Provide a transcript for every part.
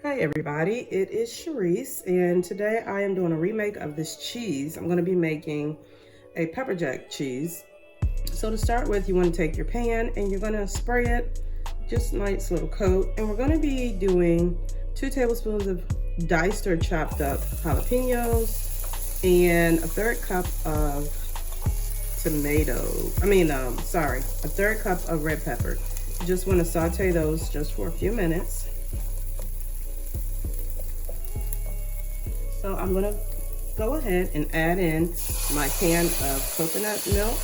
Hi everybody, it is Sharice, and today I am doing a remake of this cheese. I'm going to be making a pepper jack cheese. So to start with, you want to take your pan and you're going to spray it just a nice little coat, and we're going to be doing 2 tablespoons of diced or chopped up jalapenos and a third cup of a third cup of red pepper. You just want to saute those just for a few minutes. So I'm gonna go ahead and add in my can of coconut milk.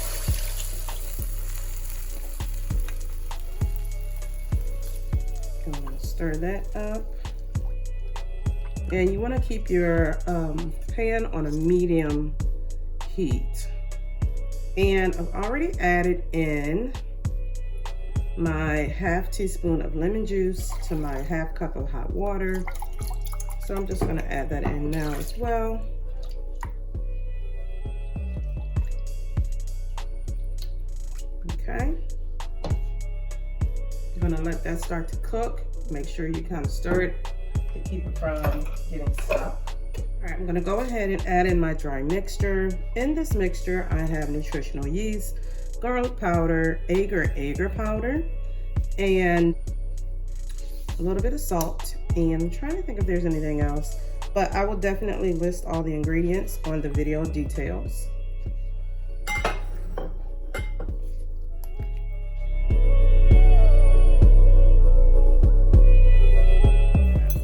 I'm gonna stir that up. And you wanna keep your pan on a medium heat. And I've already added in my half teaspoon of lemon juice to my half cup of hot water. So I'm just gonna add that in now as well. Okay. You're gonna let that start to cook. Make sure you kind of stir it to keep it from getting stuck. All right, I'm gonna go ahead and add in my dry mixture. In this mixture, I have nutritional yeast, garlic powder, agar powder, and a little bit of salt. And I'm trying to think if there's anything else, but I will definitely list all the ingredients on the video details.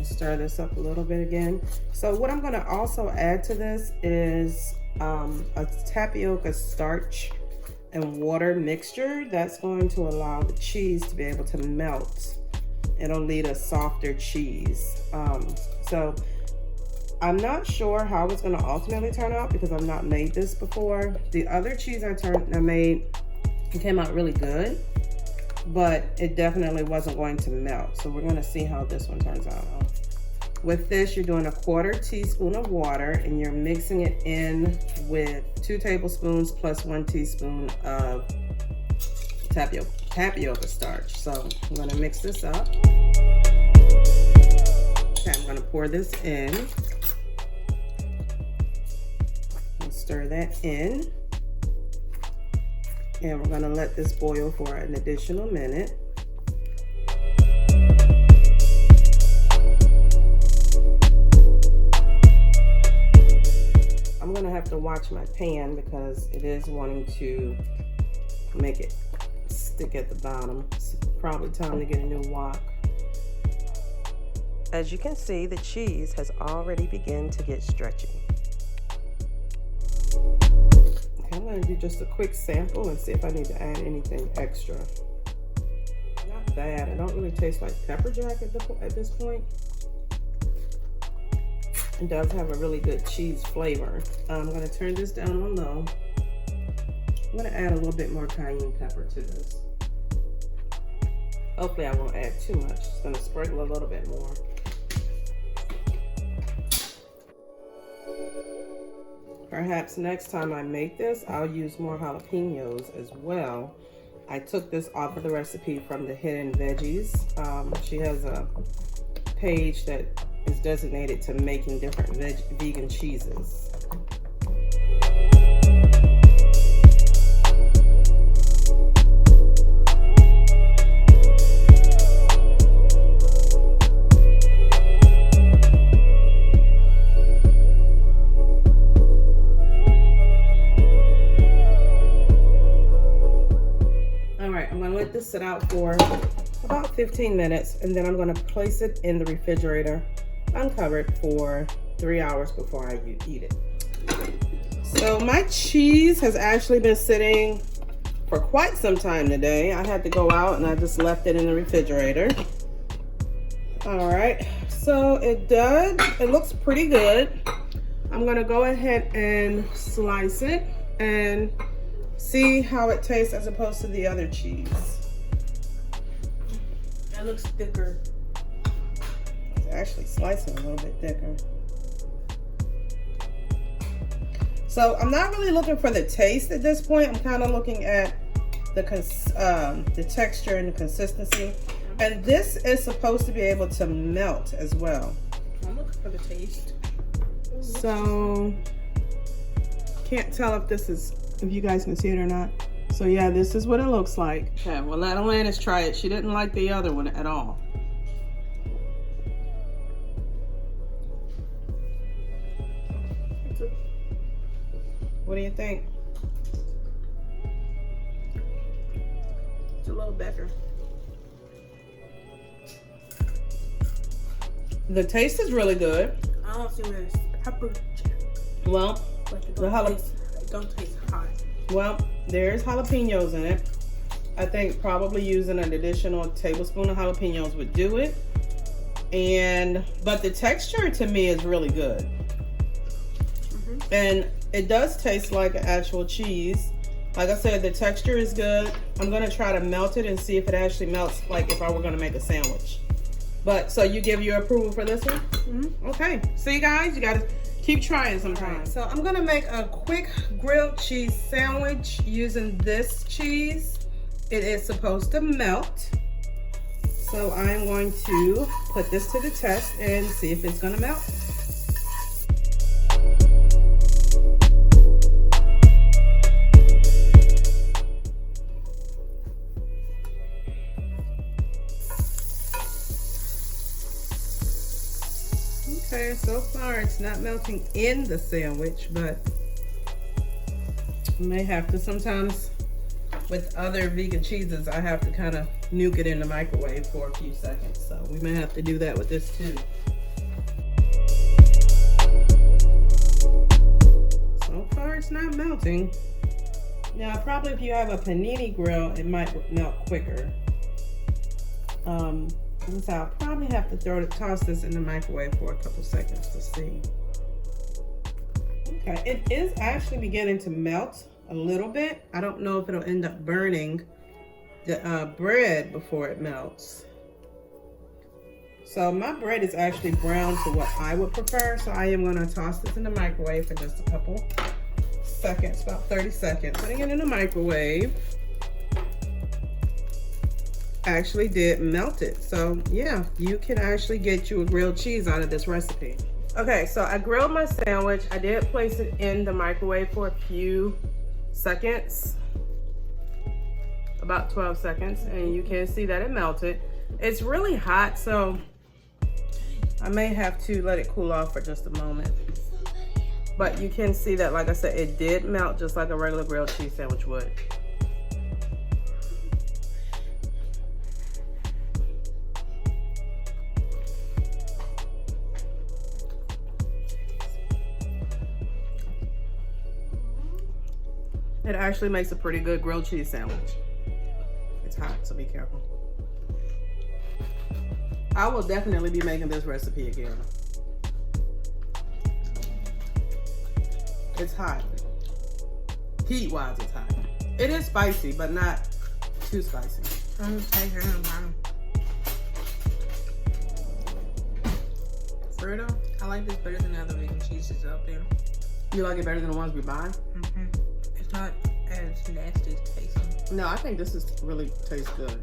Stir this up a little bit again. So what I'm going to also add to this is a tapioca starch and water mixture that's going to allow the cheese to be able to melt. It'll lead a softer cheese. So I'm not sure how it's going to ultimately turn out because I've not made this before. The other cheese I made, it came out really good, but it definitely wasn't going to melt. So we're going to see how this one turns out. With this, you're doing a 1/4 teaspoon of water and you're mixing it in with 2 tablespoons plus 1 teaspoon of tapioca starch. So I'm going to mix this up. Okay, I'm going to pour this in and stir that in. And we're going to let this boil for an additional minute. I'm going to have to watch my pan because it is wanting to make it stick at the bottom. It's probably time to get a new wok. As you can see, the cheese has already begun to get stretchy. Okay, I'm going to do just a quick sample and see if I need to add anything extra. Not bad. It don't really taste like pepper jack at this point. It does have a really good cheese flavor. I'm going to turn this down on low. I'm going to add a little bit more cayenne pepper to this. Hopefully I won't add too much. Just going to sprinkle a little bit more. Perhaps next time I make this, I'll use more jalapenos as well. I took this off of the recipe from the Hidden Veggies. She has a page that is designated to making different vegan cheeses. I'm going to let this sit out for about 15 minutes and then I'm going to place it in the refrigerator uncovered for 3 hours before I eat it. So my cheese has actually been sitting for quite some time today. I had to go out and I just left it in the refrigerator. All right, so it looks pretty good. I'm going to go ahead and slice it and see how it tastes as opposed to the other cheese. That looks thicker. It's actually slicing a little bit thicker. So I'm not really looking for the taste at this point. I'm kind of looking at the texture and the consistency. And this is supposed to be able to melt as well. I'm looking for the taste. So, can't tell if you guys can see it or not. So yeah, this is what it looks like. Okay, well let Alanis try it. She didn't like the other one at all. What do you think? It's a little better. The taste is really good. I don't see where it's pepper jack. Well, It don't taste hot. Well, there's jalapenos in it. I think probably using an additional tablespoon of jalapenos would do it. But the texture to me is really good. And it does taste like actual cheese. Like I said, the texture is good. I'm gonna try to melt it and see if it actually melts like if I were gonna make a sandwich. But so you give your approval for this one? Okay. See guys, you gotta keep trying sometimes. So I'm gonna make a quick grilled cheese sandwich using this cheese. It is supposed to melt. So I'm going to put this to the test and see if it's gonna melt. Okay, so far it's not melting in the sandwich, but I may have to sometimes with other vegan cheeses, I have to kind of nuke it in the microwave for a few seconds. So we may have to do that with this too. So far it's not melting. Now probably if you have a panini grill, it might melt quicker. So I'll probably have to toss this in the microwave for a couple seconds to see. Okay, it is actually beginning to melt a little bit. I don't know if it'll end up burning the bread before it melts. So my bread is actually brown to what I would prefer. So I am gonna toss this in the microwave for just a couple seconds, about 30 seconds. Putting it in the microwave actually did melt it. So yeah, you can actually get you a grilled cheese out of this recipe. Okay, so I grilled my sandwich. I did place it in the microwave for a few seconds, about 12 seconds, and you can see that it melted. It's really hot, so I may have to let it cool off for just a moment. But you can see that, like I said, it did melt just like a regular grilled cheese sandwich would. It actually makes a pretty good grilled cheese sandwich. It's hot, so be careful. I will definitely be making this recipe again. It's hot. Heat-wise, it's hot. It is spicy, but not too spicy. Fredo, I like this better than the other vegan cheeses out there. You like it better than the ones we buy? It's not as nasty as tasting. No, I think this is really tastes good.